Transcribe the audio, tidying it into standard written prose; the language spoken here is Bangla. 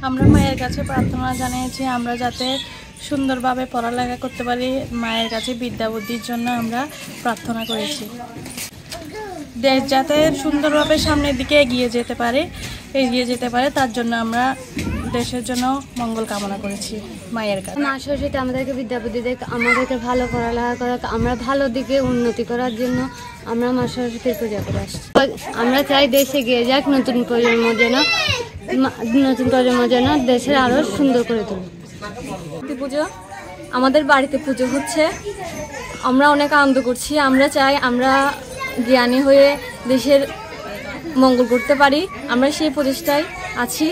আমরা মায়ের কাছে প্রার্থনা জানিয়েছি আমরা যাতে সুন্দরভাবে পড়ালেখা করতে পারি। মায়ের কাছে বিদ্যা বুদ্ধির জন্য আমরা প্রার্থনা করেছি। দেশ যাতে সুন্দরভাবে সামনের দিকে এগিয়ে যেতে পারে তার জন্য আমরা দেশের জন্য মঙ্গল কামনা করেছি মায়ের কাছে। মা সরস্বতী আমাদেরকে বিদ্যা বুদ্ধি দেখ, আমাদেরকে ভালো পড়ালেখা করা, আমরা ভালো দিকে উন্নতি করার জন্য আমরা মা সরস্বতীর পূজা করে আসছি। আমরা চাই দেশ এগিয়ে যাক, নতুন প্রজন্ম যেন দেশের আরও সুন্দর করে তুলবে। পুজো আমাদের বাড়িতে পুজো হচ্ছে, আমরা অনেক আনন্দ করছি। আমরা চাই আমরা জ্ঞানী হয়ে দেশের মঙ্গল করতে পারি, আমরা সেই প্রচেষ্টায় আছি।